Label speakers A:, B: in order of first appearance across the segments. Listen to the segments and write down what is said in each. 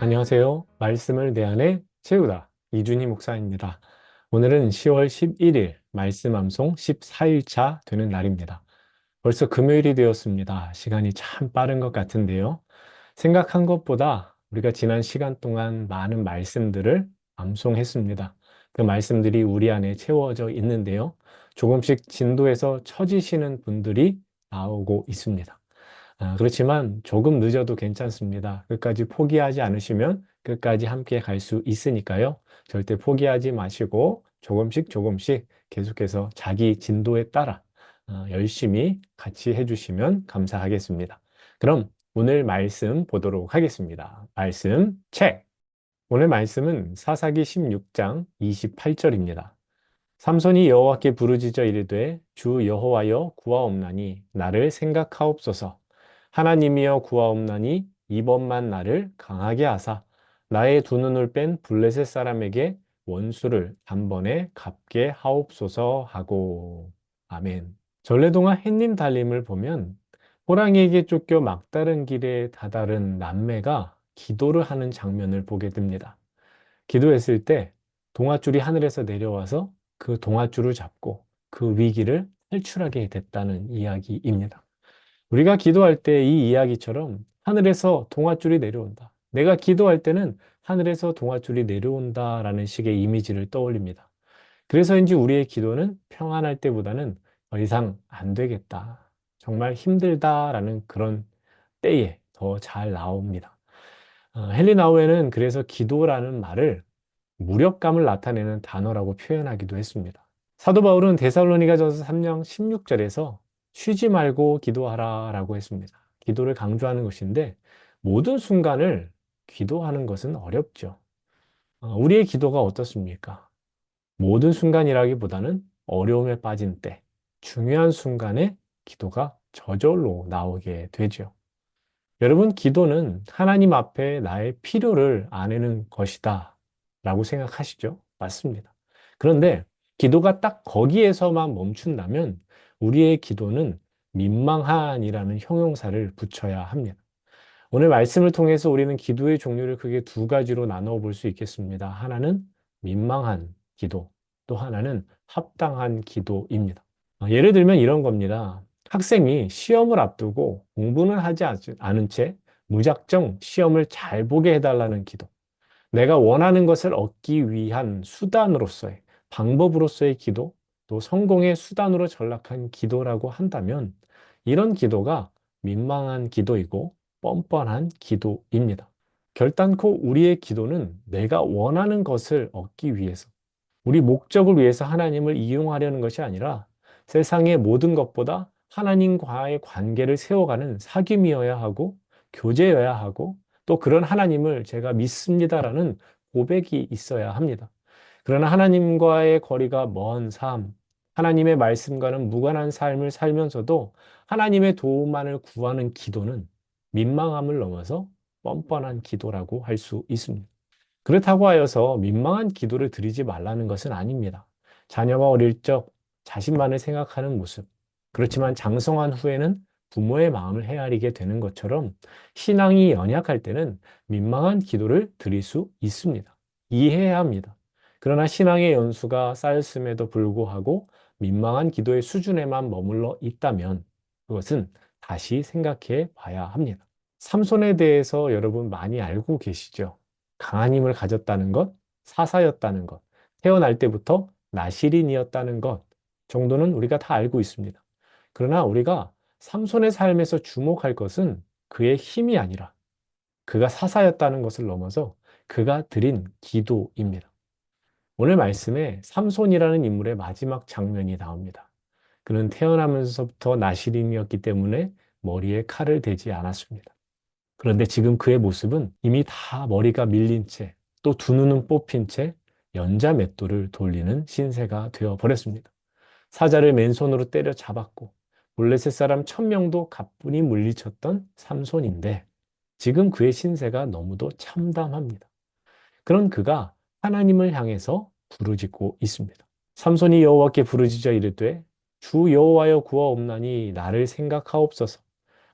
A: 안녕하세요. 말씀을 내 안에 채우다. 이준희 목사입니다. 오늘은 10월 11일 말씀 암송 14일차 되는 날입니다. 벌써 금요일이 되었습니다. 시간이 참 빠른 것 같은데요. 생각한 것보다 우리가 지난 시간 동안 많은 말씀들을 암송했습니다. 그 말씀들이 우리 안에 채워져 있는데요. 조금씩 진도에서 처지시는 분들이 나오고 있습니다. 그렇지만 조금 늦어도 괜찮습니다. 끝까지 포기하지 않으시면 끝까지 함께 갈 수 있으니까요. 절대 포기하지 마시고 조금씩 조금씩 계속해서 자기 진도에 따라 열심히 같이 해주시면 감사하겠습니다. 그럼 오늘 말씀 보도록 하겠습니다. 말씀 책! 오늘 말씀은 사사기 16장 28절입니다. 삼손이 여호와께 부르짖어 이르되 주 여호와여 구하옵나니 나를 생각하옵소서. 하나님이여 구하옵나니 이번만 나를 강하게 하사 나의 두 눈을 뺀 블레셋 사람에게 원수를 단번에 갚게 하옵소서 하고. 아멘. 전래동화 햇님 달림을 보면 호랑이에게 쫓겨 막다른 길에 다다른 남매가 기도를 하는 장면을 보게 됩니다. 기도했을 때 동아줄이 하늘에서 내려와서 그 동아줄을 잡고 그 위기를 탈출하게 됐다는 이야기입니다. 우리가 기도할 때 이 이야기처럼 하늘에서 동아줄이 내려온다. 내가 기도할 때는 하늘에서 동아줄이 내려온다라는 식의 이미지를 떠올립니다. 그래서인지 우리의 기도는 평안할 때보다는 더 이상 안 되겠다. 정말 힘들다라는 그런 때에 더 잘 나옵니다. 헨리 나우에는 그래서 기도라는 말을 무력감을 나타내는 단어라고 표현하기도 했습니다. 사도 바울은 데살로니가전서 3장 16절에서 쉬지 말고 기도하라 라고 했습니다. 기도를 강조하는 것인데 모든 순간을 기도하는 것은 어렵죠. 우리의 기도가 어떻습니까? 모든 순간이라기보다는 어려움에 빠진 때, 중요한 순간에 기도가 저절로 나오게 되죠. 여러분, 기도는 하나님 앞에 나의 필요를 아내는 것이다 라고 생각하시죠? 맞습니다. 그런데 기도가 딱 거기에서만 멈춘다면 우리의 기도는 민망한이라는 형용사를 붙여야 합니다. 오늘 말씀을 통해서 우리는 기도의 종류를 크게 두 가지로 나누어 볼 수 있겠습니다. 하나는 민망한 기도, 또 하나는 합당한 기도입니다. 예를 들면 이런 겁니다. 학생이 시험을 앞두고 공부는 하지 않은 채 무작정 시험을 잘 보게 해달라는 기도. 내가 원하는 것을 얻기 위한 수단으로서의, 방법으로서의 기도, 또 성공의 수단으로 전락한 기도라고 한다면 이런 기도가 민망한 기도이고 뻔뻔한 기도입니다. 결단코 우리의 기도는 내가 원하는 것을 얻기 위해서, 우리 목적을 위해서 하나님을 이용하려는 것이 아니라 세상의 모든 것보다 하나님과의 관계를 세워가는 사귐이어야 하고 교제여야 하고 또 그런 하나님을 제가 믿습니다라는 고백이 있어야 합니다. 그러나 하나님과의 거리가 먼 삶, 하나님의 말씀과는 무관한 삶을 살면서도 하나님의 도움만을 구하는 기도는 민망함을 넘어서 뻔뻔한 기도라고 할 수 있습니다. 그렇다고 하여서 민망한 기도를 드리지 말라는 것은 아닙니다. 자녀가 어릴 적 자신만을 생각하는 모습, 그렇지만 장성한 후에는 부모의 마음을 헤아리게 되는 것처럼 신앙이 연약할 때는 민망한 기도를 드릴 수 있습니다. 이해해야 합니다. 그러나 신앙의 연수가 쌓였음에도 불구하고 민망한 기도의 수준에만 머물러 있다면 그것은 다시 생각해 봐야 합니다. 삼손에 대해서 여러분 많이 알고 계시죠? 강한 힘을 가졌다는 것, 사사였다는 것, 태어날 때부터 나시린이었다는 것 정도는 우리가 다 알고 있습니다. 그러나 우리가 삼손의 삶에서 주목할 것은 그의 힘이 아니라 그가 사사였다는 것을 넘어서 그가 드린 기도입니다. 오늘 말씀에 삼손이라는 인물의 마지막 장면이 나옵니다. 그는 태어나면서부터 나시린이었기 때문에 머리에 칼을 대지 않았습니다. 그런데 지금 그의 모습은 이미 다 머리가 밀린 채, 또 두 눈은 뽑힌 채 연자 맷돌을 돌리는 신세가 되어 버렸습니다. 사자를 맨손으로 때려 잡았고 블레셋 사람 1,000명도 가뿐히 물리쳤던 삼손인데 지금 그의 신세가 너무도 참담합니다. 그런 그가 하나님을 향해서 부르짖고 있습니다. 삼손이 여호와께 부르짖어 이르되 주 여호와여 구하옵나니 나를 생각하옵소서.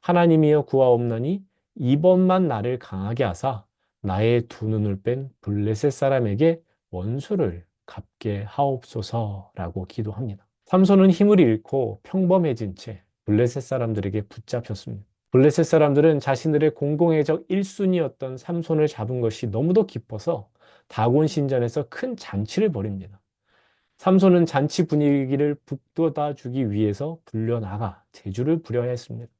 A: 하나님이여 구하옵나니 이번만 나를 강하게 하사 나의 두 눈을 뺀 블레셋 사람에게 원수를 갚게 하옵소서라고 기도합니다. 삼손은 힘을 잃고 평범해진 채 블레셋 사람들에게 붙잡혔습니다. 블레셋 사람들은 자신들의 공공의 적 1순위였던 삼손을 잡은 것이 너무도 기뻐서 다곤 신전에서 큰 잔치를 벌입니다. 삼손은 잔치 분위기를 북돋아 주기 위해서 불려나가 제주를 부려야 했습니다.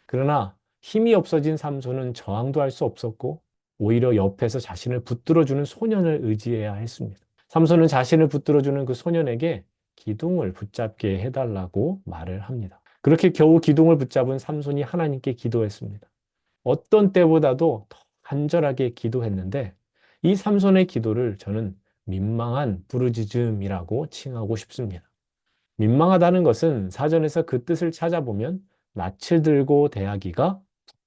A: 그러나 힘이 없어진 삼손은 저항도 할 수 없었고 오히려 옆에서 자신을 붙들어주는 소년을 의지해야 했습니다. 삼손은 자신을 붙들어주는 그 소년에게 기둥을 붙잡게 해달라고 말을 합니다. 그렇게 겨우 기둥을 붙잡은 삼손이 하나님께 기도했습니다. 어떤 때보다도 더 간절하게 기도했는데 이 삼손의 기도를 저는 민망한 부르짖음이라고 칭하고 싶습니다. 민망하다는 것은 사전에서 그 뜻을 찾아보면 낯을 들고 대하기가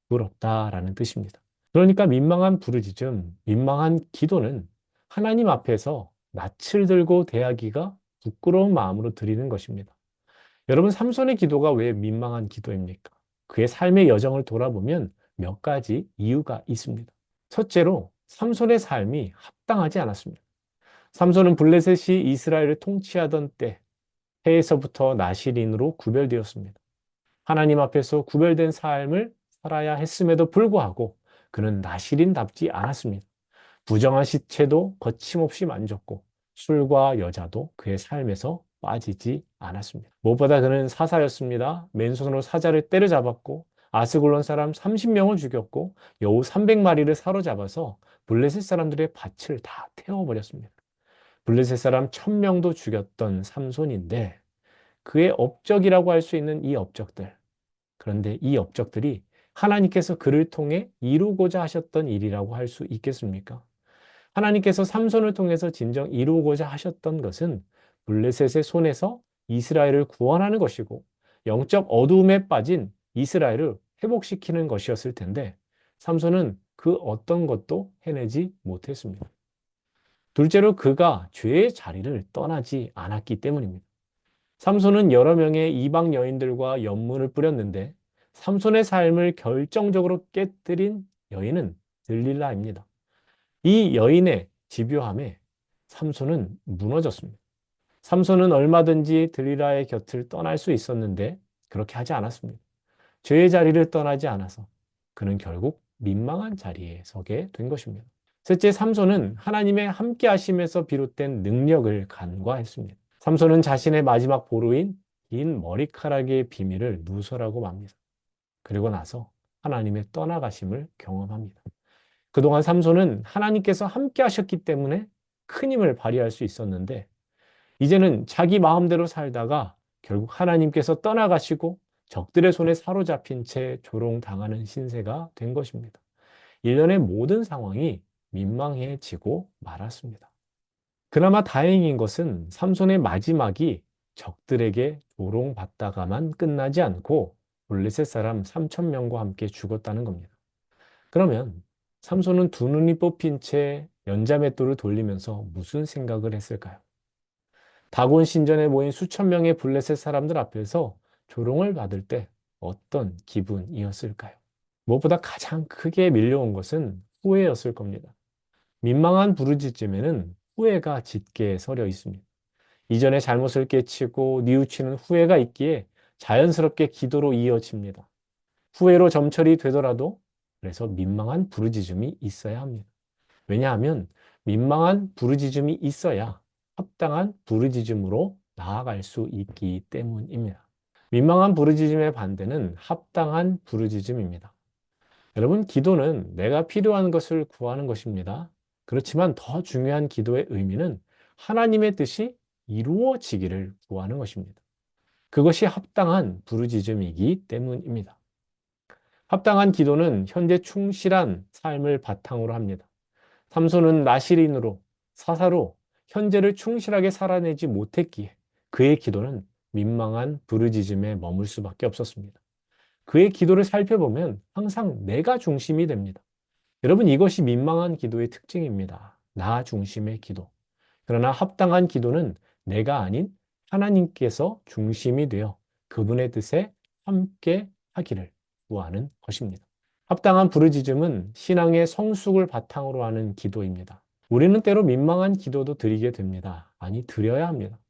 A: 부끄럽다라는 뜻입니다. 그러니까 민망한 부르짖음, 민망한 기도는 하나님 앞에서 낯을 들고 대하기가 부끄러운 마음으로 드리는 것입니다. 여러분, 삼손의 기도가 왜 민망한 기도입니까? 그의 삶의 여정을 돌아보면 몇 가지 이유가 있습니다. 첫째로, 삼손의 삶이 합당하지 않았습니다. 삼손은 블레셋이 이스라엘을 통치하던 때 해에서부터 나실인으로 구별되었습니다. 하나님 앞에서 구별된 삶을 살아야 했음에도 불구하고 그는 나실인답지 않았습니다. 부정한 시체도 거침없이 만졌고 술과 여자도 그의 삶에서 빠지지 않았습니다. 무엇보다 그는 사사였습니다. 맨손으로 사자를 때려잡았고 아스글론 사람 30명을 죽였고 여우 300마리를 사로잡아서 블레셋 사람들의 밭을 다 태워버렸습니다. 블레셋 사람 1000명도 죽였던 삼손인데 그의 업적이라고 할 수 있는 이 업적들, 그런데 이 업적들이 하나님께서 그를 통해 이루고자 하셨던 일이라고 할 수 있겠습니까? 하나님께서 삼손을 통해서 진정 이루고자 하셨던 것은 블레셋의 손에서 이스라엘을 구원하는 것이고 영적 어두움에 빠진 이스라엘을 회복시키는 것이었을 텐데 삼손은 그 어떤 것도 해내지 못했습니다. 둘째로 그가 죄의 자리를 떠나지 않았기 때문입니다. 삼손은 여러 명의 이방 여인들과 연문을 뿌렸는데 삼손의 삶을 결정적으로 깨뜨린 여인은 들릴라입니다. 이 여인의 집요함에 삼손은 무너졌습니다. 삼손은 얼마든지 들릴라의 곁을 떠날 수 있었는데 그렇게 하지 않았습니다. 죄의 자리를 떠나지 않아서 그는 결국 민망한 자리에 서게 된 것입니다. 셋째, 삼손은 하나님의 함께 하심에서 비롯된 능력을 간과했습니다. 삼손은 자신의 마지막 보루인 긴 머리카락의 비밀을 누설하고 맙니다. 그리고 나서 하나님의 떠나가심을 경험합니다. 그동안 삼손은 하나님께서 함께 하셨기 때문에 큰 힘을 발휘할 수 있었는데 이제는 자기 마음대로 살다가 결국 하나님께서 떠나가시고 적들의 손에 사로잡힌 채 조롱당하는 신세가 된 것입니다. 일련의 모든 상황이 민망해지고 말았습니다. 그나마 다행인 것은 삼손의 마지막이 적들에게 조롱받다가만 끝나지 않고 블레셋 사람 3,000명과 함께 죽었다는 겁니다. 그러면 삼손은 두 눈이 뽑힌 채 연자맷돌을 돌리면서 무슨 생각을 했을까요? 다곤 신전에 모인 수천 명의 블레셋 사람들 앞에서 조롱을 받을 때 어떤 기분이었을까요? 무엇보다 가장 크게 밀려온 것은 후회였을 겁니다. 민망한 부르짖음에는 후회가 짙게 서려 있습니다. 이전의 잘못을 깨치고 뉘우치는 후회가 있기에 자연스럽게 기도로 이어집니다. 후회로 점철이 되더라도 그래서 민망한 부르짖음이 있어야 합니다. 왜냐하면 민망한 부르짖음이 있어야 합당한 부르짖음으로 나아갈 수 있기 때문입니다. 민망한 부르짖음의 반대는 합당한 부르짖음입니다. 여러분, 기도는 내가 필요한 것을 구하는 것입니다. 그렇지만 더 중요한 기도의 의미는 하나님의 뜻이 이루어지기를 구하는 것입니다. 그것이 합당한 부르짖음이기 때문입니다. 합당한 기도는 현재 충실한 삶을 바탕으로 합니다. 삼손은 나실인으로 사사로 현재를 충실하게 살아내지 못했기에 그의 기도는 민망한 부르짖음에 머물 수밖에 없었습니다. 그의 기도를 살펴보면 항상 내가 중심이 됩니다. 여러분, 이것이 민망한 기도의 특징입니다. 나 중심의 기도. 그러나 합당한 기도는 내가 아닌 하나님께서 중심이 되어 그분의 뜻에 함께 하기를 구하는 것입니다. 합당한 부르짖음은 신앙의 성숙을 바탕으로 하는 기도입니다. 우리는 때로 민망한 기도도 드리게 됩니다. 아니, 드려야 합니다.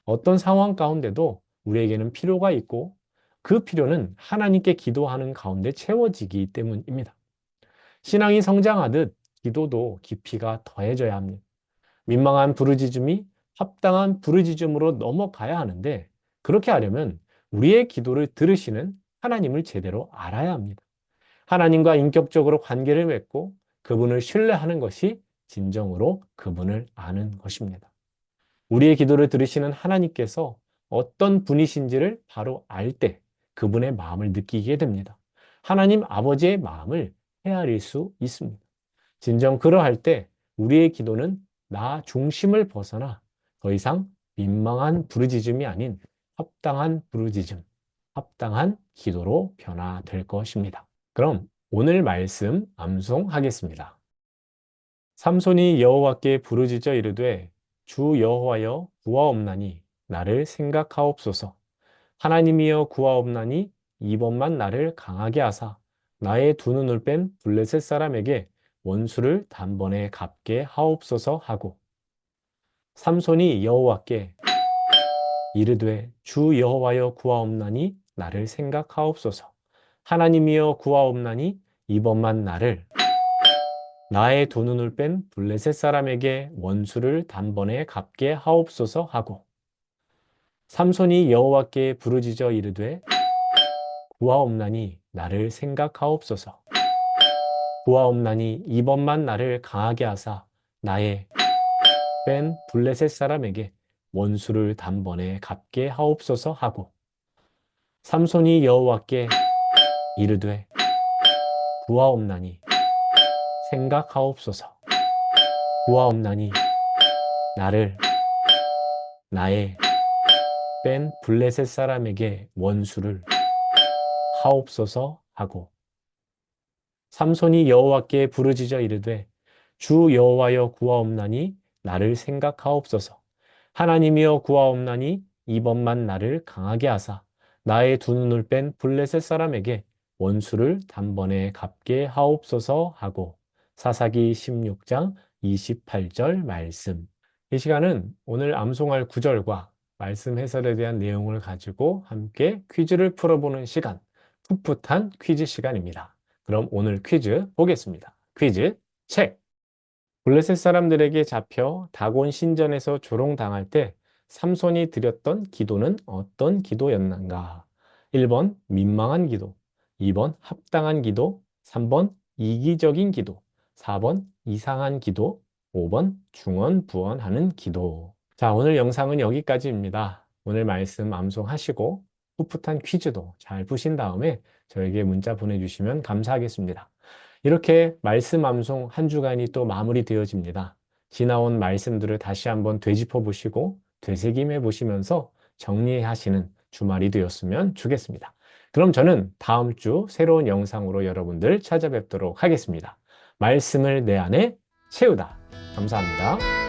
A: 어떤 상황 가운데도 우리에게는 필요가 있고 그 필요는 하나님께 기도하는 가운데 채워지기 때문입니다. 신앙이 성장하듯 기도도 깊이가 더해져야 합니다. 민망한 부르짖음이 합당한 부르짖음으로 넘어가야 하는데 그렇게 하려면 우리의 기도를 들으시는 하나님을 제대로 알아야 합니다. 하나님과 인격적으로 관계를 맺고 그분을 신뢰하는 것이 진정으로 그분을 아는 것입니다. 우리의 기도를 들으시는 하나님께서 어떤 분이신지를 바로 알 때 그분의 마음을 느끼게 됩니다. 하나님 아버지의 마음을 헤아릴 수 있습니다. 진정 그러할 때 우리의 기도는 나 중심을 벗어나 더 이상 민망한 부르짖음이 아닌 합당한 부르짖음, 합당한 기도로 변화될 것입니다. 그럼 오늘 말씀 암송하겠습니다. 삼손이 여호와께 부르짖어 이르되 주 여호와여 구하옵나니 나를 생각하옵소서. 하나님이여 구하옵나니 이번만 나를 강하게 하사 나의 두 눈을 뺀 블레셋 사람에게 원수를 단번에 갚게 하옵소서 하고 삼손이 여호와께 이르되 주 여호와여 구하옵나니 나를 생각하옵소서. 하나님이여 구하옵나니 이번만 나의 두 눈을 뺀 블레셋 사람에게 원수를 단번에 갚게 하옵소서 하고 삼손이 여호와께 부르짖어 이르되 구하옵나니 나를 생각하옵소서. 구하옵나니 이번만 나를 강하게 하사 나의 뺀 블레셋 사람에게 원수를 단번에 갚게 하옵소서 하고 삼손이 여호와께 이르되 구하옵나니 생각하옵소서. 구하옵나니 나를 나의 뺀 블레셋 사람에게 원수를 하옵소서 하고 삼손이 여호와께 부르짖어 이르되 주 여호와여 구하옵나니 나를 생각하옵소서. 하나님이여 구하옵나니 이번만 나를 강하게 하사 나의 두 눈을 뺀 블레셋 사람에게 원수를 단번에 갚게 하옵소서 하고 사사기 16장 28절 말씀. 이 시간은 오늘 암송할 구절과 말씀 해설에 대한 내용을 가지고 함께 퀴즈를 풀어보는 시간, 풋풋한 퀴즈 시간입니다. 그럼 오늘 퀴즈 보겠습니다. 퀴즈 책! 블레셋 사람들에게 잡혀 다곤 신전에서 조롱당할 때 삼손이 드렸던 기도는 어떤 기도였는가? 1번 민망한 기도, 2번 합당한 기도, 3번 이기적인 기도, 4번 이상한 기도, 5번 중언부언하는 기도. 자, 오늘 영상은 여기까지입니다. 오늘 말씀 암송하시고 풋풋한 퀴즈도 잘 푸신 다음에 저에게 문자 보내주시면 감사하겠습니다. 이렇게 말씀 암송 한 주간이 또 마무리되어집니다. 지나온 말씀들을 다시 한번 되짚어 보시고 되새김해 보시면서 정리하시는 주말이 되었으면 좋겠습니다. 그럼 저는 다음 주 새로운 영상으로 여러분들 찾아뵙도록 하겠습니다. 말씀을 내 안에 채우다. 감사합니다.